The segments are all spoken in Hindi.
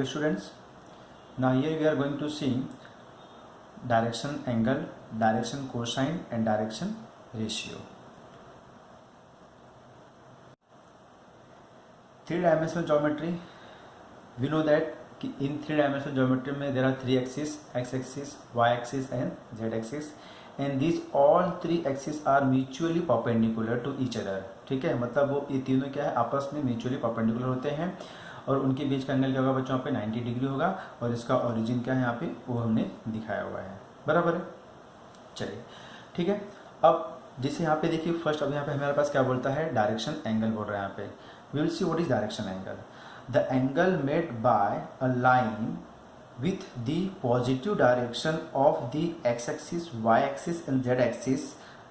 dear students, now here we are going to see direction angle, direction cosine and direction ratio. Three-dimensional geometry, we know that in three-dimensional geometry there are three axes, x-axis, y-axis and z-axis, and these all three axes are mutually perpendicular to each other. ठीक है, मतलब वो ये तीनों क्या है, आपस में म्यूचुअली परपेंडिकुलर होते हैं और उनके बीच का एंगल क्या होगा बच्चों, यहाँ पे 90 डिग्री होगा और इसका ओरिजिन क्या है यहाँ पे वो हमने दिखाया हुआ है, बराबर है। चलिए ठीक है, अब जैसे यहाँ पे देखिए फर्स्ट, अब यहाँ पे हमारे पास क्या बोलता है, डायरेक्शन एंगल बोल रहा है यहाँ पे। We will see what is direction angle. The angle made by a line with the positive direction of the x-axis, y-axis and z-axis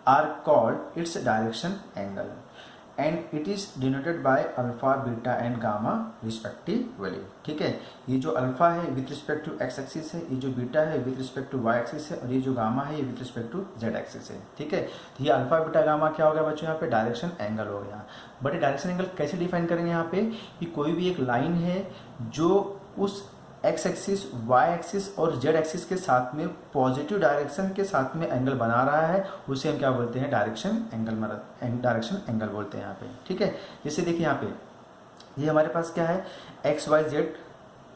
are called its direction angle, and it is denoted by alpha, beta and gamma respectively। ठीक है, ये जो अल्फा है with respect to x axis है, ये जो बीटा है with respect to Y axis है और ये जो गामा है ये with respect to Z axis है। ठीक है, तो ये अल्फा बीटा गामा क्या हो गया बच्चों, यहाँ पे डायरेक्शन एंगल हो गया। बट ये डायरेक्शन एंगल कैसे डिफाइन करेंगे यहाँ पे, कि कोई भी एक लाइन है जो उस एक्स एक्सिस, वाई एक्सिस और जेड एक्सिस के साथ में पॉजिटिव डायरेक्शन के साथ में एंगल बना रहा है, उसे हम क्या बोलते हैं, डायरेक्शन एंगल, डायरेक्शन एंगल बोलते हैं यहाँ पे। ठीक है, जैसे देखिए यहाँ पे ये हमारे पास क्या है, एक्स वाई जेड,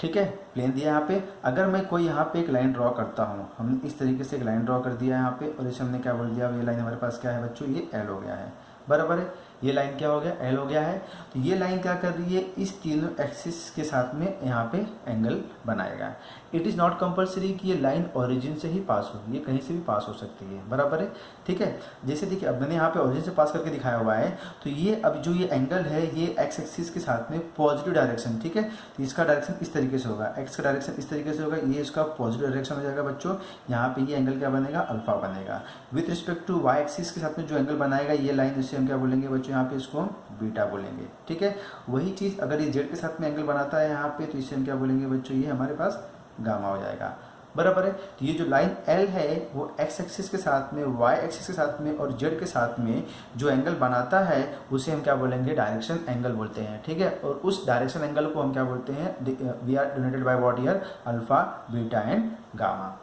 ठीक है, प्लेन दिया यहाँ पे। अगर मैं कोई यहाँ पे एक लाइन ड्रॉ करता हूँ, हमने इस तरीके से एक लाइन ड्रॉ कर दिया यहाँ पे और इसे हमने क्या बोल दिया, ये लाइन हमारे पास क्या है बच्चों, ये एल हो गया है, बराबर है। ये लाइन क्या हो गया, एल हो गया है। तो ये लाइन क्या कर रही है, इस तीनों एक्सिस के साथ में यहाँ पे एंगल बनाएगा। इट इज़ नॉट कंपलसरी कि ये लाइन ओरिजिन से ही पास हो, ये कहीं से भी पास हो सकती है, बराबर है। ठीक है, जैसे देखिए अब मैंने यहाँ पे ओरिजिन से पास करके दिखाया हुआ है, तो ये अब जो ये एंगल है ये एक्स एक्सिस के साथ में पॉजिटिव डायरेक्शन, ठीक है, तो इसका डायरेक्शन इस तरीके से होगा, एक्स का डायरेक्शन इस तरीके से होगा, ये इसका पॉजिटिव डायरेक्शन हो जाएगा बच्चों। यहाँ पे ये एंगल क्या बनेगा, अल्फा बनेगा। With respect to Y axis के साथ में जो एंगल बनाएगा ये लाइन, इसे हम क्या बोलेंगे बच्चों, यहाँ पे इसको बीटा बोलेंगे। ठीक है, वही चीज अगर ये जेड के साथ में एंगल बनाता है यहाँ पे, तो इसे हम क्या बोलेंगे बच्चों, ये हमारे पास गामा हो जाएगा, बराबर है। तो ये जो लाइन एल है वो एक्स एक्सिस के साथ में, वाई एक्सिस के साथ में और जेड के साथ में जो एंगल बनाता है उसे हम क्या बोलेंगे, डायरेक्शन एंगल बोलते हैं। ठीक है, और उस डायरेक्शन एंगल को हम क्या बोलते हैं, we are denoted by what here, alpha, beta and gamma.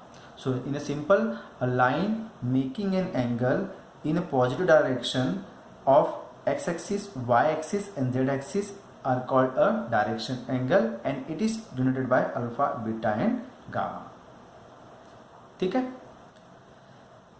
So in a simple, a line making an angle in a positive direction of x-axis, y-axis and z-axis are called a direction angle and it is denoted by alpha, beta and gamma। ठीक है,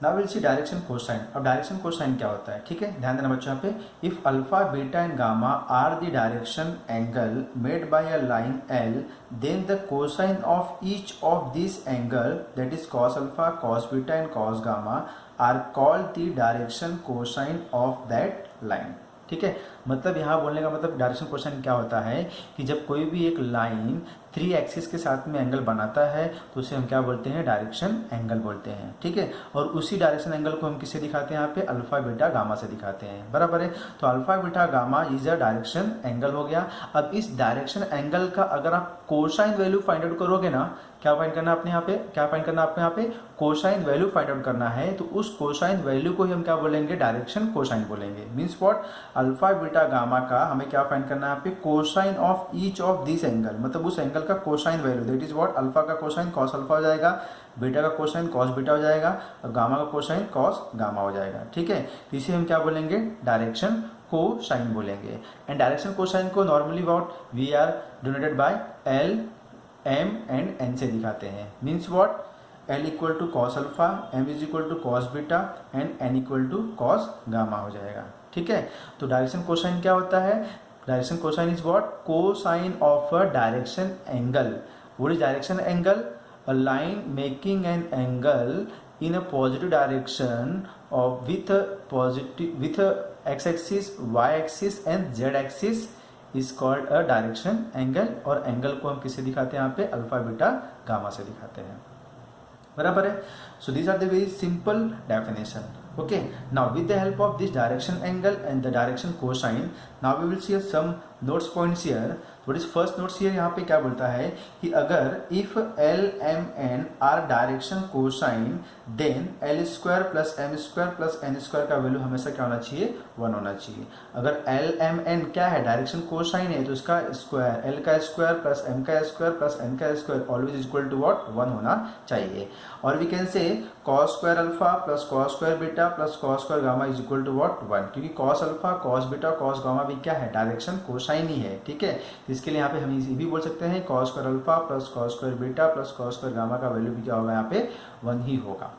now we'll see direction cosine। अब डायरेक्शन कोसाइन क्या होता है, ठीक है, ध्यान देना बच्चों यहाँ पे। If alpha, beta and gamma are the direction angle made by a line L, then the cosine of each of this angle, that is cos alpha, cos beta and cos gamma, are called the direction cosine of that line। ठीक है, मतलब यहाँ बोलने का मतलब डायरेक्शन कोसाइन क्या होता है कि जब कोई भी एक लाइन थ्री एक्सिस के साथ में एंगल बनाता है तो उसे हम क्या बोलते हैं, डायरेक्शन एंगल बोलते हैं। ठीक है, और उसी डायरेक्शन एंगल को हम किससे दिखाते हैं, यहाँ पे अल्फा, बीटा, गामा से दिखाते हैं, बराबर है। तो alpha, beta, gamma is a direction angle हो गया। अब इस डायरेक्शन एंगल का अगर आप कोसाइन वैल्यू फाइंड आउट करोगे ना, क्या फाइंड करना आपने यहाँ पे, क्या फाइंड करना आपको यहाँ पे, कोसाइन वैल्यू फाइंड आउट करना है, तो उस कोसाइन वैल्यू को ही हम क्या बोलेंगे, डायरेक्शन कोसाइन बोलेंगे। Means what, alpha, beta, gamma का हमें क्या फाइंड करना है यहाँ पे, cosine of each of this angle, मतलब उस एंगल का cosine value, that is what, alpha का कोसाइन कॉस अल्फा हो जाएगा, बीटा का कोसाइन कॉस बीटा हो जाएगा और गामा का कोसाइन कॉस गामा हो जाएगा। ठीक है, तो इसे हम क्या बोलेंगे, डायरेक्शन कोसाइन बोलेंगे। एंड डायरेक्शन कोसाइन को normally what, we are denoted by L, M and N से दिखाते हैं। Means what, L equal to cos alpha, M is equal to cos beta and N equal to cos gamma हो जाएगा। ठीक है, तो डायरेक्शन कोसाइन क्या होता है, direction cosine is what, cosine of a direction angle. What is direction angle, a line making an angle in a positive direction of with a x axis, y axis and z axis is called a direction angle। और एंगल को हम किससे दिखाते हैं यहाँ पे, अल्फा, बीटा, गामा से दिखाते हैं, बराबर है। So these are the very simple definition. Okay, now with the help of this direction angle and the direction cosine, now we will see some notes points here। what is first notes here, यहाँ पे क्या बोलता है कि अगर if L, M, N are direction cosine, then L square plus M square plus N square का वैल्यू हमेशा क्या होना चाहिए, 1 होना चाहिए। अगर एल एम एन क्या है, डायरेक्शन कोसाइन है, तो इसका स्क्वायर एल का स्क्वायर प्लस एम का स्क्वायर प्लस एन का square always equal to what 1 होना चाहिए। और we can say cos square alpha plus cos square beta plus cos square gamma is equal to what 1, क्योंकि cos alpha cos beta cos gamma भी क्या है, डायरेक्शन कोसाइन ही है। ठीक है, इसके लिए यहाँ पे हम ये भी बोल सकते हैं cos square alpha plus cos square beta plus cos square gamma का वैल्यू भी क्या होगा, यहाँ पे 1 ही होगा।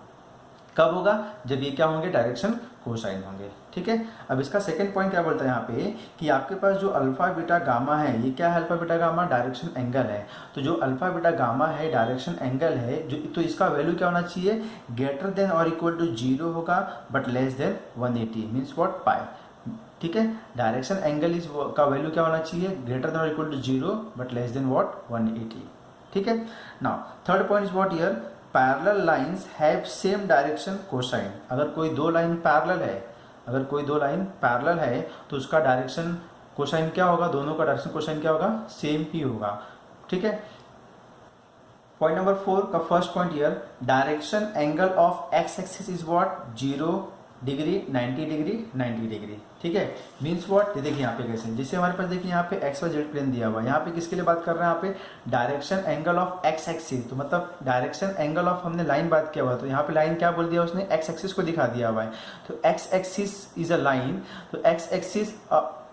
कब होगा, जब ये क्या होंगे, डायरेक्शन कोसाइन होंगे। ठीक है, अब इसका सेकंड पॉइंट क्या बोलता है यहाँ पे कि आपके पास जो अल्फा बीटा गामा है, ये क्या है, alpha beta gamma direction angle है। तो जो अल्फा बीटा गामा है डायरेक्शन एंगल है जो, तो इसका वैल्यू क्या होना चाहिए, ग्रेटर देन और इक्वल टू 0 होगा but less than 180 means what pi. ठीक है, डायरेक्शन एंगल इज का वैल्यू क्या होना चाहिए, ग्रेटर देन और equal to 0 but less than what 180। ठीक है, now third point is what here, parallel lines have same direction cosine. अगर कोई दो लाइन पैरेलल है, अगर कोई दो लाइन पैरेलल है तो उसका डायरेक्शन कोसाइन क्या होगा, दोनों का डायरेक्शन कोसाइन क्या होगा, सेम ही होगा। ठीक है, पॉइंट नंबर 4 का first point here, direction angle of x axis is what 0 degree 90 degree 90 degree. ठीक है, मीन्स व्हाट, देखिए यहाँ पे कैसे, जैसे हमारे पास देखिए यहाँ पे एक्स और जेड प्लेन दिया हुआ है, यहाँ पे किसके लिए बात कर रहे हैं, यहाँ पे direction angle of x axis, तो मतलब डायरेक्शन एंगल ऑफ हमने लाइन बात किया हुआ है, तो यहाँ पे लाइन क्या बोल दिया उसने, एक्स एक्सिस को दिखा दिया हुआ है। तो x axis is a line, तो एक्स एक्सिस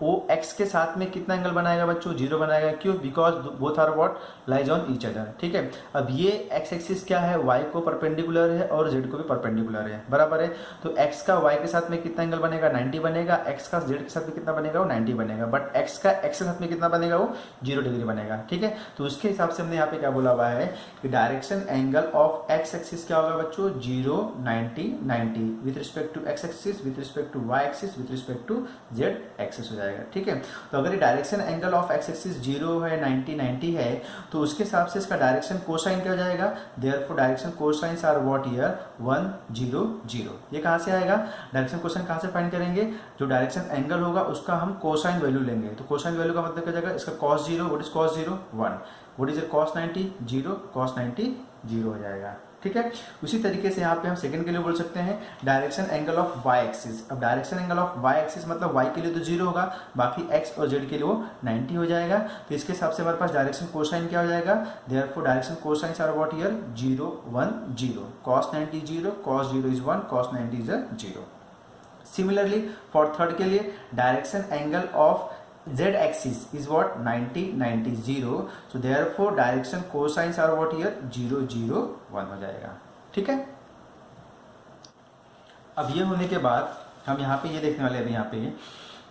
वो एक्स के साथ में कितना एंगल बनाएगा बच्चों, 0 बनाएगा। क्यों, because both are what lies on each other. ठीक है, अब ये एक्स एक्सिस क्या है, वाई को परपेंडिकुलर है और जेड को भी परपेंडिकुलर है, बराबर है। तो एक्स का वाई के साथ में कितना एंगल बनेगा, 90 बनेगा, एक्स का जेड के साथ में कितना बनेगा, वो 90 बनेगा, बट एक्स का एक्स के साथ में कितना बनेगा, वो 0 डिग्री बनेगा। ठीक है, तो उसके हिसाब से हमने यहाँ पे क्या बोला हुआ है कि direction angle of x axis क्या होगा बच्चों, 0 90 90 with respect to x axis, with respect to Y axis, with respect to Z axis हो जाएगा। ठीक है, तो अगर ये direction angle of x axis 0 है, 90 90 है, तो उसके हिसाब से इसका डायरेक्शन कोसाइन क्या हो जाएगा, therefore direction cosines are what here 1 0 0। ये कहाँ से आएगा, डायरेक्शन कोसाइन कहाँ से फाइंड करेंगे, जो डायरेक्शन एंगल होगा उसका हम कोसाइन वैल्यू लेंगे। तो कोसाइन वैल्यू का मतलब क्या जाएगा, इसका cos 0, what is cos 0 1, what is cos 90 0, cos 90 0 हो जाएगा। ठीक है, उसी तरीके से यहाँ पे हम सेकंड के लिए बोल सकते हैं direction angle of Y axis. अब direction angle of Y axis मतलब वाई के लिए तो 0 होगा, बाकी एक्स और जेड के लिए वो 90 हो जाएगा। तो इसके हिसाब से हमारे पास डायरेक्शन कोसाइन क्या हो जाएगा, therefore direction cosines are what here 0 1 0, cos 90 0, cos 0 is 1, cos 90 is 0। Similarly for third के लिए direction angle of z axis is what 90 90 0, so therefore direction cosines are what here 0 0 1 हो जाएगा। ठीक है, अब ये होने के बाद हम यहाँ पे ये देखने वाले हैं यहाँ पे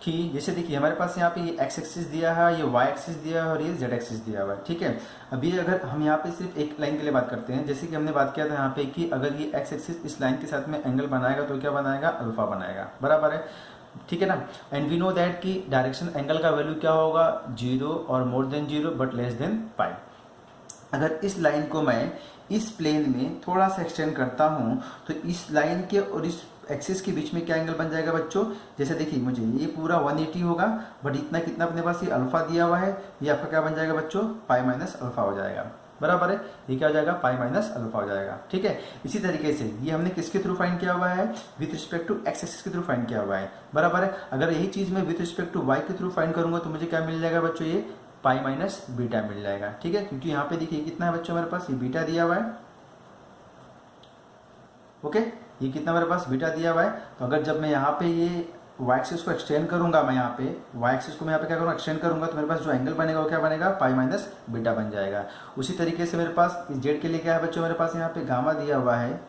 कि जैसे देखिए हमारे पास यहाँ पे ये x एक्सिस दिया है, ये y एक्सिस दिया है और ये z एक्सिस दिया हुआ है। ठीक है, अभी अगर हम यहाँ पे सिर्फ एक लाइन के लिए बात करते हैं, जैसे कि हमने बात किया था यहाँ पे कि अगर ये x एक्सिस इस लाइन के साथ में एंगल बनाएगा तो क्या बनाएगा, अल्फा बनाएगा, बराबर है। ठीक है ना, एंड वी नो दैट कि डायरेक्शन एंगल का वैल्यू क्या होगा, 0 और more than 0 but less than pi. अगर इस लाइन को मैं इस प्लेन में थोड़ा सा एक्सटेंड करता हूँ तो इस लाइन के और इस एक्सिस के बीच में क्या एंगल बन जाएगा बच्चों, जैसे देखिए मुझे ये पूरा 180 होगा, बट इतना कितना अपने पास ये अल्फा दिया हुआ है, ये आपका क्या बन जाएगा बच्चों, पाई माइनस अल्फा हो जाएगा, बराबर है। ये क्या हो जाएगा, पाई माइनस अल्फा हो जाएगा। ठीक है, इसी तरीके से ये हमने किसके थ्रू फाइंड किया हुआ है, with respect to x axis के थ्रू फाइंड किया हुआ है, बराबर है। अगर यही चीज मैं विथ रिस्पेक्ट टू वाई के थ्रू फाइंड करूंगा तो मुझे क्या मिल जाएगा बच्चों, ये पाई माइनस बीटा मिल जाएगा। ठीक है, क्योंकि यहाँ पे देखिए कितना है बच्चों हमारे पास, ये बीटा दिया हुआ है। ओके, ये कितना हमारे पास बीटा दिया हुआ है। तो अगर जब मैं यहाँ पे ये वाई एक्सिस को एक्सटेंड करूंगा, मैं यहाँ पे वाई एक्सिस को मैं यहाँ पे क्या करूँगा, एक्सटेंड करूंगा, तो मेरे पास जो एंगल बनेगा वो क्या बनेगा, पाई माइनस बीटा बन जाएगा। उसी तरीके से मेरे पास इस जेड के लिए क्या है बच्चों, मेरे पास यहाँ पे गामा दिया हुआ है,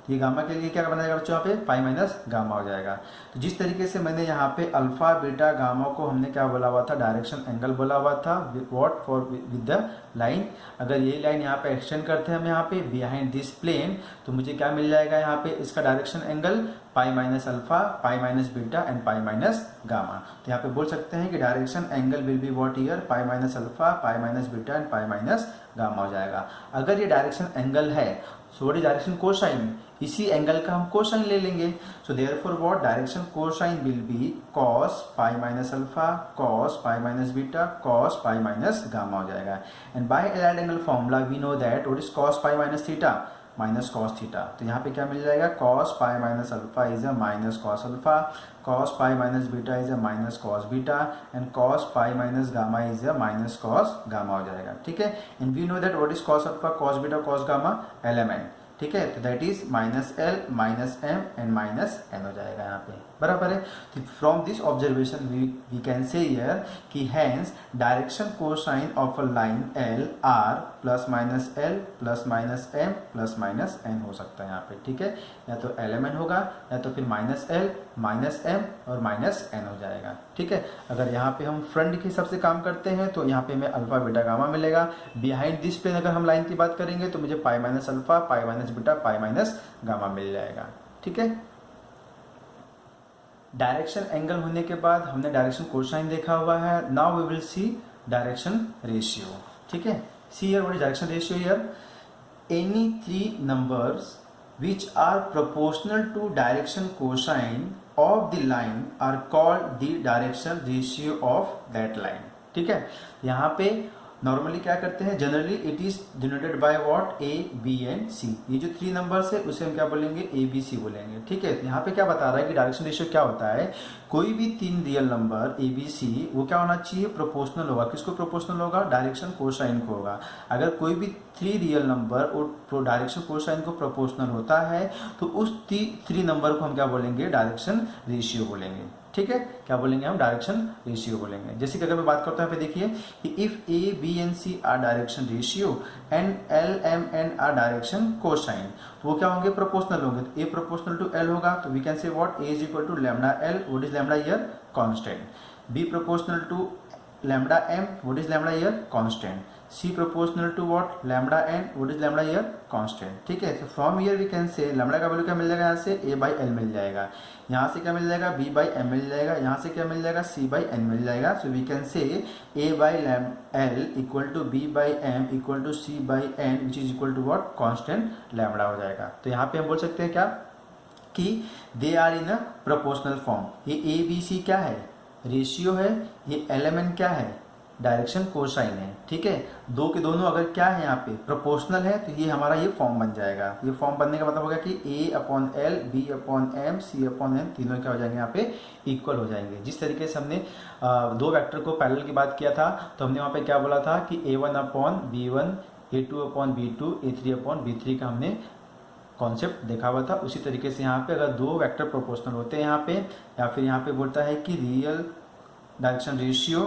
ये गामा के लिए क्या बन जाएगा बच्चों, यहाँ पे पाई माइनस गामा हो जाएगा। तो जिस तरीके से मैंने यहाँ पे अल्फा बीटा गामा को हमने क्या बोला हुआ था, डायरेक्शन एंगल बोला हुआ था, what for with the line. अगर ये लाइन यहाँ पे एक्सटेंड करते हैं हम यहाँ पे बिहाइंड दिस प्लेन, तो मुझे क्या मिल जाएगा यहाँ पे, इसका direction angle pi minus alpha, pi minus beta and pi minus gamma. तो यहाँ पे बोल सकते हैं कि direction angle will be what here, pi minus alpha, pi minus beta and pi minus gamma हो जाएगा। अगर ये डायरेक्शन एंगल है, so what is direction cosine, इसी एंगल का हम कोसाइन ले लेंगे। So therefore what, direction cosine will be cos pi minus alpha, cos pi minus beta, cos pi minus gamma हो जाएगा। And by allied angle formula we know that what is cos pi minus theta, minus cos theta. तो यहाँ पे क्या मिल जाएगा, cos pi minus alpha is a minus cos alpha, cos pi minus beta is a minus cos beta and cos pi minus gamma is a minus cos gamma हो जाएगा। ठीक है, and we know that what is cos alpha, cos beta, cos gamma, element. ठीक है, तो that is minus L minus M and minus N हो जाएगा यहाँ पे, बराबर है। तो from this observation we can say here कि hence direction cosine of a line L are plus minus L plus minus M plus minus N हो सकता है यहाँ पे। ठीक है, या तो एलिमेंट होगा या तो फिर माइनस एल माइनस एम और माइनस एन हो जाएगा। ठीक है, अगर यहाँ पे हम फ्रंट के हिसाब से काम करते हैं तो यहाँ पे हमें अल्फा बीटा गामा मिलेगा। बिहाइंड दिस प्लेन अगर हम लाइन की बात करेंगे तो मुझे pi minus alpha, pi minus beta, pi minus gamma मिल जाएगा। ठीक है, डायरेक्शन एंगल होने के बाद हमने डायरेक्शन कोसाइन देखा हुआ है। Now we will see direction ratio. ठीक है, see here what is direction ratio here, any three numbers which are proportional to direction cosine of the line are called the direction ratio of that line। ठीक है, यहाँ पे नॉर्मली क्या करते हैं, generally it is denoted by what, A B and C. ये जो थ्री नंबर्स है उसे हम क्या बोलेंगे, ए बी सी बोलेंगे। ठीक है, यहाँ पे क्या बता रहा है कि डायरेक्शन रेशियो क्या होता है, कोई भी तीन real number a b c वो क्या होना चाहिए, प्रोपोर्शनल होगा। किसको प्रोपोर्शनल होगा, डायरेक्शन कोसाइन को होगा। अगर कोई भी थ्री रियल नंबर और डायरेक्शन कोसाइन को प्रोपोर्शनल होता है तो उस थ्री नंबर को हम क्या बोलेंगे, डायरेक्शन रेशियो बोलेंगे। ठीक है, क्या बोलेंगे हम, डायरेक्शन रेशियो बोलेंगे। जैसे कि अगर मैं बात करता हूँ, देखिए कि if a B and c are direction ratio and l m n are direction cosine, तो वो क्या होंगे, प्रोपोर्शनल होंगे। तो ए प्रोपोर्शनल टू एल होगा तो we can say what, a is equal to lambda l, what is lambda here, constant. B proportional to lambda m, what is lambda here, constant. C proportional to what, lambda n, what is lambda here, constant। ठीक है, तो from here we can say lambda का वैल्यू क्या मिल जाएगा, यहाँ से a by l मिल जाएगा, यहाँ से क्या मिल जाएगा, b by m मिल जाएगा, यहाँ से क्या मिल जाएगा, c by n मिल जाएगा। So we can say a by l equal to b by m equal to c by n which is equal to what, constant lambda हो जाएगा। तो यहाँ पे हम बोल सकते हैं क्या कि they are in a proportional form. ये ए बी सी क्या है, रेशियो है, ये एलिमेंट क्या है, डायरेक्शन कोसाइन है। ठीक है, दो के दोनों अगर क्या है यहाँ पे प्रोपोर्शनल है तो ये हमारा ये फॉर्म बन जाएगा। ये फॉर्म बनने का मतलब होगा कि A upon L, B upon M, C upon N तीनों क्या हो जाएंगे यहाँ पे, इक्वल हो जाएंगे। जिस तरीके से हमने दो वेक्टर को पैरेलल की बात किया था तो हमने वहाँ पे क्या बोला था कि a1 upon b1, a2 upon b2, a3 upon b3 का हमने कॉन्सेप्ट देखा हुआ था। उसी तरीके से यहाँ पे अगर दो वेक्टर प्रोपोर्शनल होते हैं यहाँ पे, या फिर यहाँ पे बोलता है कि real direction ratio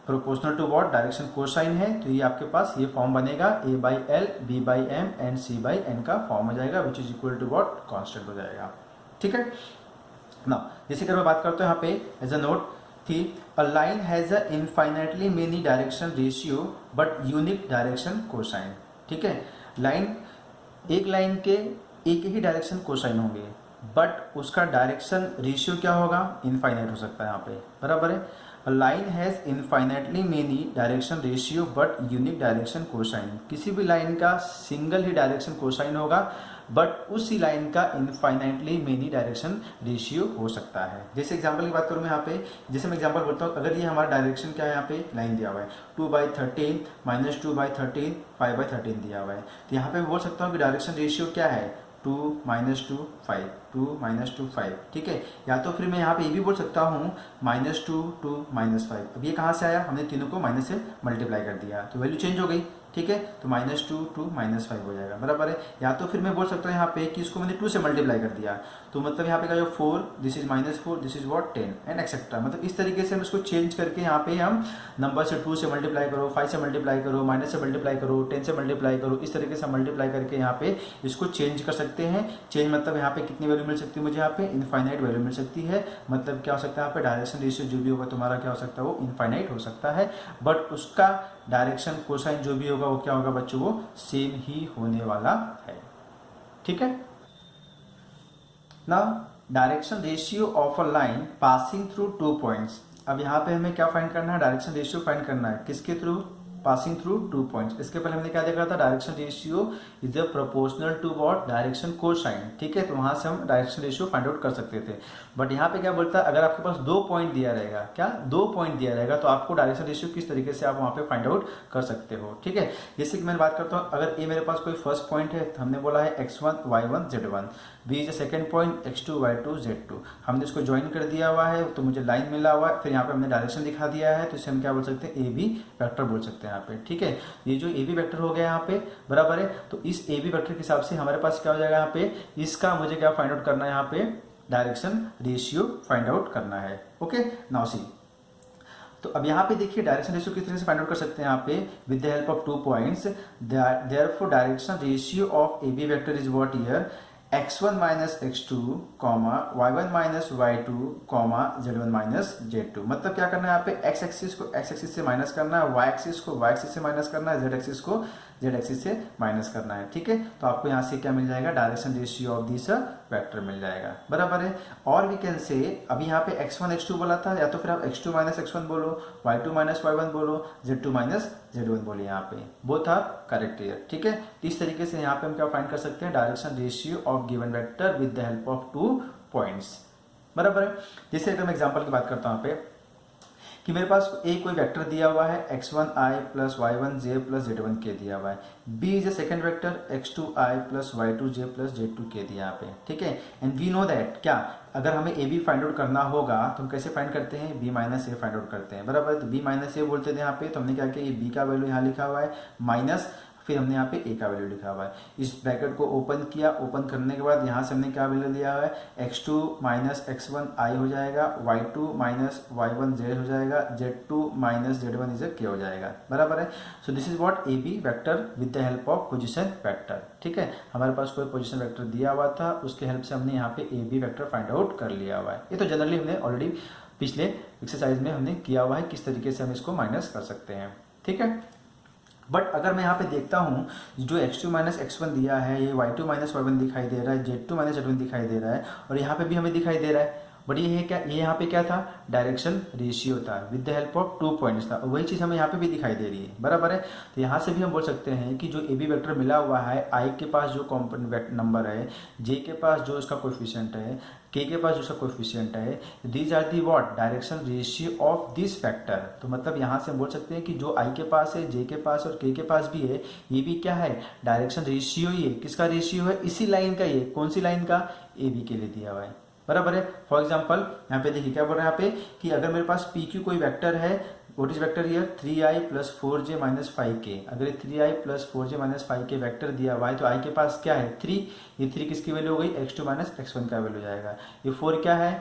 proportional to what, direction cosine है, तो ये आपके पास ये फॉर्म बनेगा, a by l, b by m and c by n का फॉर्म हो जाएगा which is equal to what, constant हो जाएगा। ठीक है ना, जैसे कि मैं बात करता हूँ यहाँ पे एज अ नोट कि a line has a infinitely many direction ratio but unique direction cosine. ठीक है, लाइन, एक लाइन के एक ही डायरेक्शन कोसाइन होंगे बट उसका डायरेक्शन रेशियो क्या होगा, इनफाइनाइट हो सकता है यहाँ पे, बराबर है। A line has infinitely many direction ratio but unique direction cosine. किसी भी लाइन का सिंगल ही डायरेक्शन कोसाइन होगा बट उसी लाइन का इनफाइनाइटली मेनी डायरेक्शन रेशियो हो सकता है। जैसे एग्जांपल की बात करूँ मैं यहाँ पे, जैसे मैं एग्जांपल बोलता हूँ, अगर ये हमारा डायरेक्शन क्या है, यहाँ पे लाइन दिया हुआ है 2/13 -2/13 5/13 दिया हुआ है, तो यहाँ पे बोल सकता हूँ कि डायरेक्शन रेशियो क्या है, 2 -2 5, 2 -2 5। ठीक है, या तो फिर मैं यहाँ पे ये भी बोल सकता हूँ -2 2 -5। अब ये कहाँ से आया, हमने तीनों को माइनस से मल्टीप्लाई कर दिया तो वैल्यू चेंज हो गई। ठीक है, तो -2 2 -5 हो जाएगा, बराबर है। या तो फिर मैं बोल सकता हूँ यहाँ पे कि इसको मैंने 2 से मल्टीप्लाई कर दिया तो मतलब यहाँ पे का जो 4, this is -4, this is what 10 and etcetera. मतलब इस तरीके से हम इसको चेंज करके यहाँ पे हम नंबर से 2 से मल्टीप्लाई करो, 5 से मल्टीप्लाई करो, माइनस से मल्टीप्लाई करो, 10 से मल्टीप्लाई करो, इस तरीके से मल्टीप्लाई करके यहाँ पे इसको चेंज कर सकते हैं। चेंज मतलब यहाँ पे कितनी वैल्यू मिल सकती है मुझे, यहाँ पे इनफाइनाइट वैल्यू मिल सकती है। मतलब क्या हो सकता है यहाँ पे, डायरेक्शन रेशियो जो भी होगा तुम्हारा क्या हो सकता है, वो इनफाइनाइट हो सकता है बट उसका डायरेक्शन कोसाइन जो भी होगा वो क्या होगा बच्चों, वो सेम ही होने वाला है। ठीक है, now direction ratio of a line passing through 2 points. अब यहाँ पे हमें क्या फाइंड करना है, डायरेक्शन रेशियो फाइंड करना है, किसके थ्रू, पासिंग थ्रू 2 पॉइंट्स। इसके पहले हमने क्या देखा था, direction ratio is a proportional to what, direction cosine. ठीक है, तो वहां से हम डायरेक्शन रेशियो फाइंड आउट कर सकते थे। बट यहाँ पे क्या बोलता है, अगर आपके पास 2 पॉइंट दिया रहेगा, क्या 2 पॉइंट दिया रहेगा, तो आपको डायरेक्शन रेशियो किस तरीके से आप वहां पे फाइंड आउट कर सकते हो। ठीक है, जैसे कि मैं बात करता हूँ, अगर ए मेरे पास कोई फर्स्ट पॉइंट है, हमने बोला है x1 y1 z1, B is second point x2 y2 z2, हमने इसको ज्वाइन कर दिया हुआ है तो मुझे लाइन मिला हुआ है, फिर यहाँ पे हमने डायरेक्शन दिखा दिया है, तो इसे हम क्या बोल सकते हैं, ए बी वेक्टर बोल सकते हैं यहाँ पे। ठीक है, ये जो ए बी वेक्टर हो गया यहाँ पे बराबर है, तो इस ए बी वेक्टर के हिसाब से हमारे पास क्या हो जाएगा, यहाँ पे इसका मुझे क्या फाइंड आउट करना है, यहाँ पे डायरेक्शन रेशियो फाइंड आउट करना है। ओके, नाउ सी, तो अब यहाँ पे देखिए डायरेक्शन रेशियो किस तरह से फाइंड आउट कर सकते हैं, यहाँ पे with the help of 2 points, therefore direction ratio of a b vector is what here, x1 minus x2 comma y1 minus y2 comma z1 minus z2। मतलब क्या करना है, यहाँ पे x एक्सिस को x एक्सिस से माइनस करना है, y एक्सिस को y एक्सिस से माइनस करना है, z एक्सिस को z एक्सिस से माइनस करना है। ठीक है, तो आपको यहाँ से क्या मिल जाएगा, direction ratio of this vector मिल जाएगा, बराबर है। और वी कैन से, अभी यहाँ पे x1 x2 बोला था, या तो फिर आप x2 माइनस x1 बोलो, y2 माइनस y1 बोलो, z2 माइनस z1 बोलिए, यहाँ पे बोथ आर करेक्ट हियर। ठीक है, इस तरीके से यहाँ पे हम क्या फाइंड कर सकते हैं, direction ratio of given vector with the help of 2 points, बराबर है। जैसे अगर मैं एग्जांपल की बात करता हूँ यहाँ पे, कि मेरे पास कोई वेक्टर दिया हुआ है x1i plus y1j plus z1 के दिया हुआ है, b is a second vector x2i plus y2j plus z2 के दिया यहाँ पे। ठीक है, एंड वी नो दैट, क्या अगर हमें ए बी फाइंड आउट करना होगा तो हम कैसे फाइंड करते हैं, b माइनस ए फाइंड आउट करते हैं, बराबर। तो b माइनस ए बोलते थे यहाँ पे, तो हमने क्या किया, ये b का वैल्यू यहाँ लिखा हुआ है माइनस, फिर हमने यहाँ पे ए का वैल्यू लिखा हुआ है, इस ब्रैकेट को ओपन किया, ओपन करने के बाद यहाँ से हमने क्या वैल्यू लिया हुआ है, x2 माइनस x1 i हो जाएगा, y2 माइनस y1 z हो जाएगा, z2 minus z1 is k हो जाएगा, बराबर है। So this is what A b vector with the help of position vector. ठीक है, हमारे पास कोई पोजीशन वेक्टर दिया हुआ था, उसके हेल्प से हमने यहाँ पे a b vector find out कर लिया हुआ है। ये तो जनरली हमने ऑलरेडी पिछले एक्सरसाइज में हमने किया हुआ है, किस तरीके से हम इसको माइनस कर सकते हैं। ठीक है, बट अगर मैं यहाँ पे देखता हूँ, जो x2 माइनस x1 दिया है, ये y2 माइनस y1 दिखाई दे रहा है, z2 माइनस z1 दिखाई दे रहा है, और यहाँ पे भी हमें दिखाई दे रहा है, बट ये है क्या, ये यहाँ पे क्या था, डायरेक्शन रेशियो था with the help of 2 points था, वही चीज़ हमें यहाँ पे भी दिखाई दे रही है, बराबर है। तो यहाँ से भी हम बोल सकते हैं कि जो ए बी वेक्टर मिला हुआ है, आई के पास जो कॉम्पोनेंट नंबर है, जे के पास जो इसका कोएफिशिएंट है, के पास जो इसका कोएफिशिएंट है, these are the what, direction ratio of this vector. तो मतलब यहाँ से हम बोल सकते हैं कि जो आई के पास है, जे के पास और के पास भी है, ये भी क्या है, डायरेक्शन रेशियो ही है। किसका रेशियो है, इसी लाइन का, ये कौन सी लाइन का, ए बी के लिए दिया हुआ है, बराबर है। फॉर एग्जाम्पल यहाँ पे देखिए क्या बोल रहे हैं यहाँ पे, कि अगर मेरे पास पी क्यू कोई वेक्टर है, what is vector here, 3i plus 4j minus 5k। अगर ये 3i plus 4j minus 5k vector दिया हुआ है, तो i के पास क्या है 3, ये 3 किसकी वैल्यू हो गई, x2 माइनस x1 का वैल्यू हो जाएगा। ये 4 क्या है,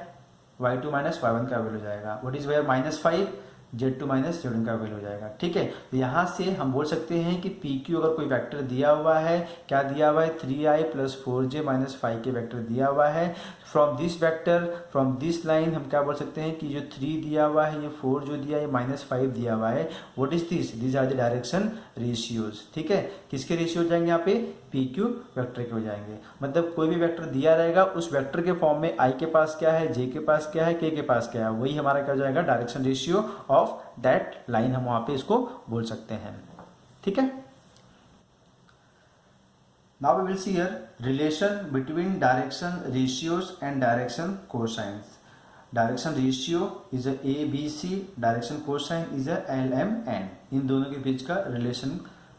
y2 माइनस y1 का वैल्यू हो जाएगा। What is where minus 5, z2 minus z1 का वैल्यू हो जाएगा। ठीक है, तो यहाँ से हम बोल सकते हैं कि पी क्यू अगर कोई वेक्टर दिया हुआ है, क्या दिया हुआ है, 3i plus 4j minus 5k vector दिया हुआ है, from this vector, from this line हम क्या बोल सकते हैं कि जो 3 दिया हुआ है, ये 4 जो दिया है, ये माइनस 5 दिया हुआ है, what is this, these are the direction ratios. ठीक है, किसके रेशियो हो जाएंगे यहाँ पे, पी क्यू वेक्टर के हो जाएंगे। मतलब कोई भी वेक्टर दिया रहेगा, उस वेक्टर के फॉर्म में आई के पास क्या है, जे के पास क्या है, के पास क्या है, वही हमारा क्या हो जाएगा, direction ratio of that line, हम वहां पे इसको बोल सकते हैं। ठीक है, now we will see here relation between direction ratios and direction cosines. Direction ratio is a ABC, direction cosine is a LMN। इन दोनों के बीच का रिलेशन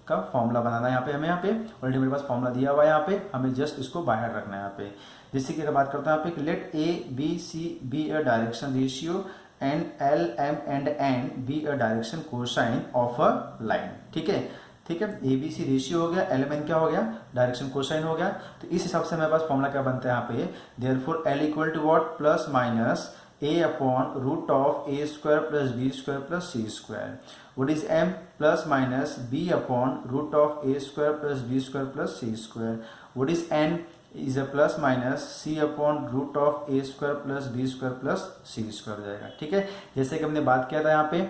का फॉर्मूला बनाना है यहाँ पे हमें, यहाँ पे ऑलरेडी मेरे पास फॉर्मूला दिया हुआ है, यहाँ पे हमें जस्ट इसको बाहर रखना है यहाँ पे। जैसे कि अगर बात करता हूँ यहाँ पे, late ABC be a direction ratio and LM and N be a direction cosine of a line। ठीक है, ठीक है, ए बी सी रेशियो हो गया, एल एम एन क्या हो गया, डायरेक्शन कोसाइन हो गया। तो इस हिसाब से हमारे पास फॉर्मूला क्या बनता है यहाँ पे, therefore l equal to what, plus minus a upon root of a square plus b square plus c square. What is m, plus minus b upon root of a square plus b square plus c square. What is n, is a plus minus c upon root of a square plus b square plus c square हो जाएगा। ठीक है, जैसे कि हमने बात किया था यहाँ पे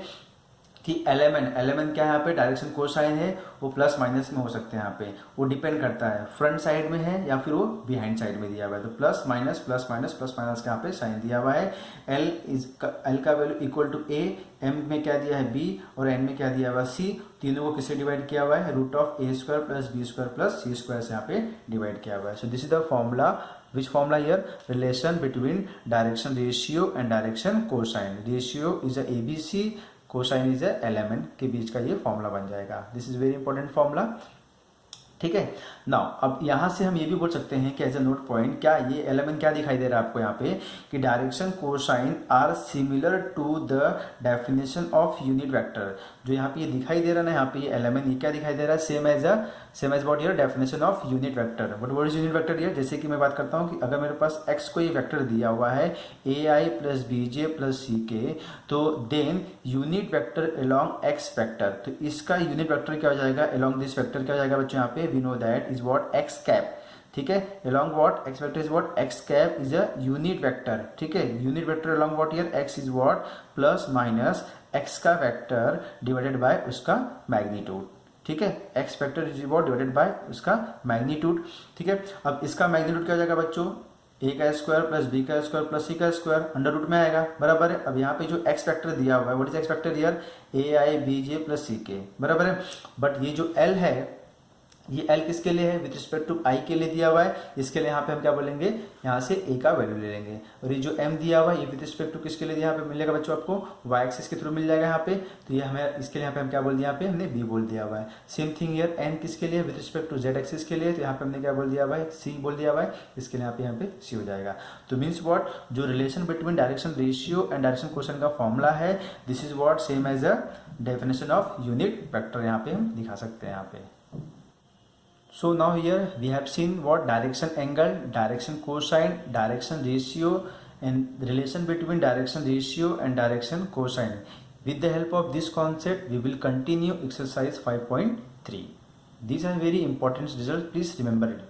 कि एलेमेंट क्या है यहाँ पे, डायरेक्शन कोसाइन है, वो प्लस माइनस में हो सकते हैं यहाँ पे, वो डिपेंड करता है फ्रंट साइड में है या फिर वो बिहाइंड साइड में दिया हुआ है। तो plus minus plus minus plus minus का यहाँ पे साइन दिया हुआ है। एल का value equal to a, m में क्या दिया है बी, और एन में क्या दिया हुआ सी। तीनों को किससे डिवाइड किया हुआ है, root of a square plus b square plus c square से यहाँ पे डिवाइड किया हुआ है। So this is the formula, which formula here, relation between direction ratio and direction cosine। ratio is a abc, cosine is a element के बीच का ये फॉर्मूला बन जाएगा। This is very important formula, ठीक है। नाउ अब यहाँ से हम ये भी बोल सकते हैं कि एज ए नोट पॉइंट, क्या ये एलिमेंट क्या दिखाई दे रहा है आपको यहाँ पे, कि direction cosine are similar to the definition of unit vector. जो यहाँ पे ये दिखाई दे रहा है ना, यहाँ पे ये एलिमेंट ये क्या दिखाई दे रहा है, same as what here definition of unit vector. But what is unit vector here, जैसे कि मैं बात करता हूँ कि अगर मेरे पास x को ये वेक्टर दिया हुआ है a i plus b j plus c k, तो then unit vector along x vector, तो इसका यूनिट वेक्टर क्या हो जाएगा, अलोंग दिस वेक्टर क्या हो जाएगा बच्चों, यहाँ पे we know that is what x cap, ठीक है। Along what x vector is what x cap is a unit vector, ठीक है। Unit vector along what here x is what plus minus x का वेक्टर डिवाइडेड बाय उसका मैग्नीट्यूड, ठीक है। x factor is what divided by उसका मैग्नीट्यूड, ठीक है। अब इसका मैग्नीट्यूड क्या हो जाएगा बच्चों, a का स्क्वायर प्लस b का स्क्वायर प्लस c का स्क्वायर अंडर रूट में आएगा, बराबर है। अब यहाँ पे जो x फैक्टर दिया हुआ है, what is x factor here, a i b j plus c के, बराबर है। बट ये जो l है, ये l किसके लिए है, विद रिस्पेक्ट टू i के लिए दिया हुआ है, इसके लिए यहाँ पे हम क्या बोलेंगे, यहाँ से a का वैल्यू ले लेंगे। और ये जो m दिया हुआ है, ये विद रिस्पेक्ट टू किसके लिए यहाँ पे मिलेगा बच्चों, आपको y एक्सिस के थ्रू मिल जाएगा यहाँ पे। तो ये हमें इसके लिए यहाँ पे हम क्या बोल दिया, यहाँ पे हमने b बोल दिया हुआ है। सेम थिंग ईयर n किसके लिए, with respect to z axis के लिए, तो यहाँ पे हमने क्या बोल दिया हुआ है, c बोल दिया हुआ है, इसके लिए यहाँ पे c हो जाएगा। तो मीन्स व्हाट, जो relation between direction ratio and direction cosine का फॉर्मूला है, this is what same as a definition of unit vector, यहाँ पे हम दिखा सकते हैं यहाँ पे। So now here we have seen what direction angle, direction cosine, direction ratio and relation between direction ratio and direction cosine. With the help of this concept, we will continue exercise 5.3. These are very important results, please remember it.